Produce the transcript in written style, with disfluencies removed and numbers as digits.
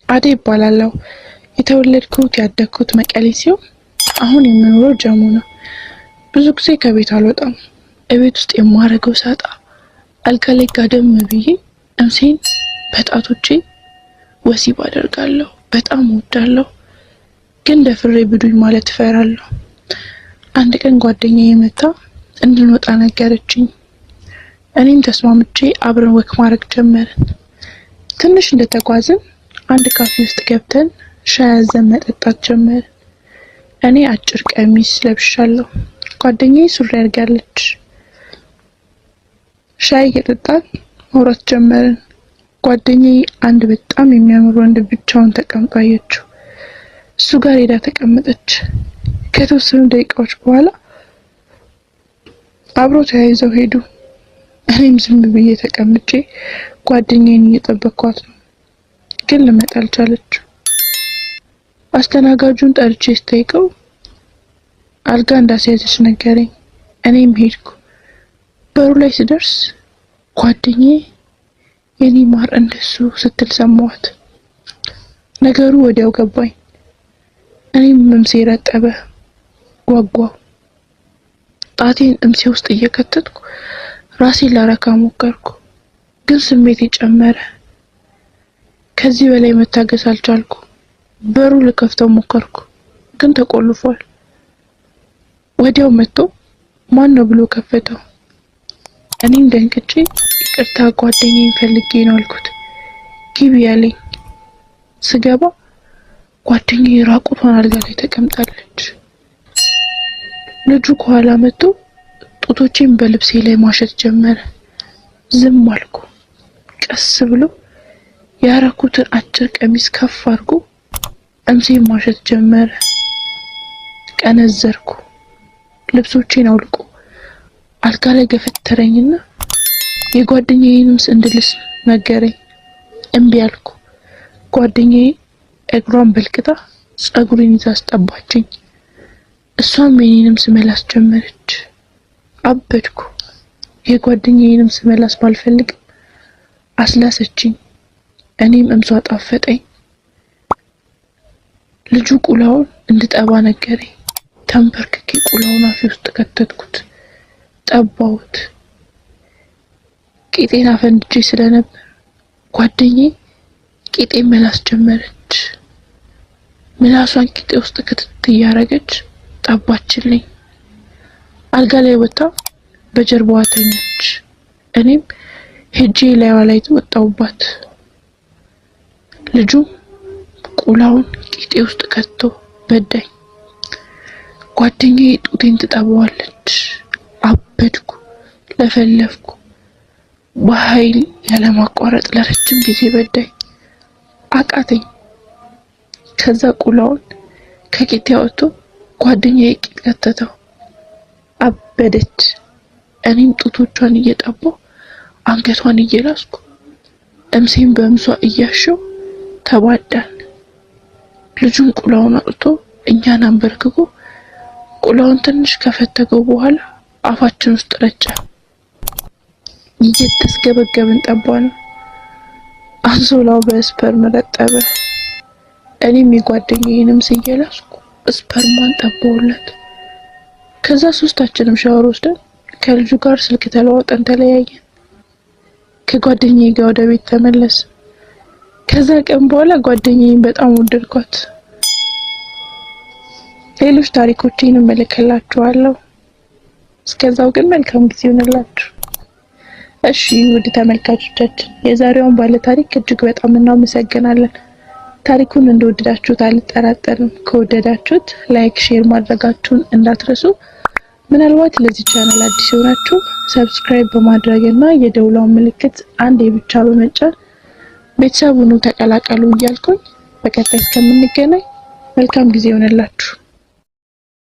አዴ ይባላለሁ። የተወለድኩት ያደግኩት መቀሌ ሲሆን አሁን የምኖረው ጀሙ ነው። ብዙ ጊዜ ከቤት አልወጣም። እቤት ውስጥ የማረገው ሳጣ አልጋ ላይ ጋደም ብዬ እምሴን በጣቶቼ ወሲብ አደርጋለሁ። በጣም እወዳለሁ፣ ግን ደፍሬ ብዱኝ ማለት እፈራለሁ። አንድ ቀን ጓደኛዬ መጣ እንድንወጣ ነገረችኝ። እኔም ተስማምቼ አብረን ወክ ማድረግ ጀመርን። ትንሽ እንደተጓዝን አንድ ካፌ ውስጥ ገብተን ሻይ አዘን መጠጣት ጀመርን። እኔ አጭር ቀሚስ ለብሻለሁ፣ ጓደኛዬ ሱሪ አድርጋለች። ሻይ እየጠጣን ማውራት ጀመርን። ጓደኛዬ አንድ በጣም የሚያምር ወንድ ብቻውን ተቀምጦ አየችው። እሱ ጋር ሄዳ ተቀመጠች። ከተወሰኑ ደቂቃዎች በኋላ አብረው ተያይዘው ሄዱ። እኔም ዝም ብዬ ተቀምጬ ጓደኛዬን እየጠበቅኳት ነው፣ ግን ልመጣ አልቻለች። አስተናጋጁን ጠርቼ ስጠይቀው አልጋ እንዳስያዘች ነገረኝ። እኔም ሄድኩ። በሩ ላይ ስደርስ ጓደኛዬ የኔ ማር እንደሱ ስትል ሰማኋት። ነገሩ ወዲያው ገባኝ። እኔም እምሴ ረጠበ፣ ጓጓው። ጣቴን እምሴ ውስጥ እየከተትኩ ራሴን ላረካ ሞከርኩ፣ ግን ስሜቴ ጨመረ። ከዚህ በላይ መታገስ አልቻልኩ። በሩ ልከፍተው ሞከርኩ፣ ግን ተቆልፏል። ወዲያው መጥቶ ማን ነው ብሎ ከፈተው። እኔም ደንግጬ ይቅርታ ጓደኛዬን ፈልጌ ነው አልኩት። ግቢ ያለኝ። ስገባ ጓደኛዬ ራቁቷን አልጋ ላይ ተቀምጣለች። ልጁ ከኋላ መጥቶ ጡቶቼን በልብሴ ላይ ማሸት ጀመረ። ዝም አልኩ። ቀስ ብሎ ያረኩትን አጭር ቀሚስ ከፍ አድርጎ እምሴን ማሸት ጀመረ። ቀነዘርኩ። ልብሶቼን አውልቆ አልጋ ላይ ገፈተረኝና የጓደኛዬንም እንድልስ ነገረኝ። እምቢ አልኩ። ጓደኛዬ እግሯን በልክታ ጸጉሬን ይዛ አስጠባችኝ። እሷም የኔንም ስመላስ ጀመረች። አበድኩ። የጓደኛዬንም ስመላስ ባልፈልግም አስላሰችኝ። እኔም እምሷ ጣፈጠኝ። ልጁ ቁላውን እንድጠባ ነገረኝ። ተንበርክኬ ቁላውን አፌ ውስጥ ከተትኩት፣ ጠባሁት። ቂጤን አፈንድቼ ስለነበር ጓደኛዬ ቂጤን መላስ ጀመረች። ምላሷን ቂጤ ውስጥ ክትት እያረገች ጠባችልኝ። አልጋ ላይ ወጣ በጀርባዋ ተኛች። እኔም ሄጄ ላይዋ ላይ ወጣሁባት። ልጁ ቁላውን ቂጤ ውስጥ ከቶ በዳኝ። ጓደኛዬ ጡቴን ትጠባዋለች። አበድኩ፣ ለፈለፍኩ። በኃይል ያለማቋረጥ ለረጅም ጊዜ በዳኝ። አቃተኝ። ከዛ ቁላውን ከቂጤ አውጥቶ ጓደኛዬ ቂጥ ከተተው። አበደች። እኔም ጡቶቿን እየጠባሁ አንገቷን እየላስኩ እምሴን በእምሷ እያሸው ተባዳን። ልጁን ቁላውን አውጥቶ እኛን አንበርክኮ ቁላውን ትንሽ ከፈተገው በኋላ አፋችን ውስጥ ረጨ። እየተስገበገብን ጠባን። አንሶላው በስፐርም ረጠበ። እኔም የጓደኛዬንም እየላስኩ ስፐርሟን ጠባውለት። ከዛ ሶስታችንም ሻወር ወስደን ከልጁ ጋር ስልክ ተለዋውጠን ተለያየን። ከጓደኛዬ ጋር ወደ ቤት ተመለስን። ከዛ ቀን በኋላ ጓደኛዬን በጣም ወደድኳት። ሌሎች ታሪኮችን እመለከላችኋለሁ። እስከዛው ግን መልካም ጊዜ ይሁንላችሁ። እሺ ውድ ተመልካቾቻችን፣ የዛሬውን ባለ ታሪክ እጅግ በጣም እናመሰግናለን። ታሪኩን እንደወደዳችሁት አልጠራጠርም። ከወደዳችሁት ላይክ፣ ሼር ማድረጋችሁን እንዳትረሱ። ምናልባት ለዚህ ቻናል አዲስ ሆናችሁ ሰብስክራይብ በማድረግና የደውሏን ምልክት አንዴ ብቻ በመጫን ቤተሰቡን ተቀላቀሉ እያልኩኝ በቀጣይ እስከምንገናኝ መልካም ጊዜ ይሁንላችሁ።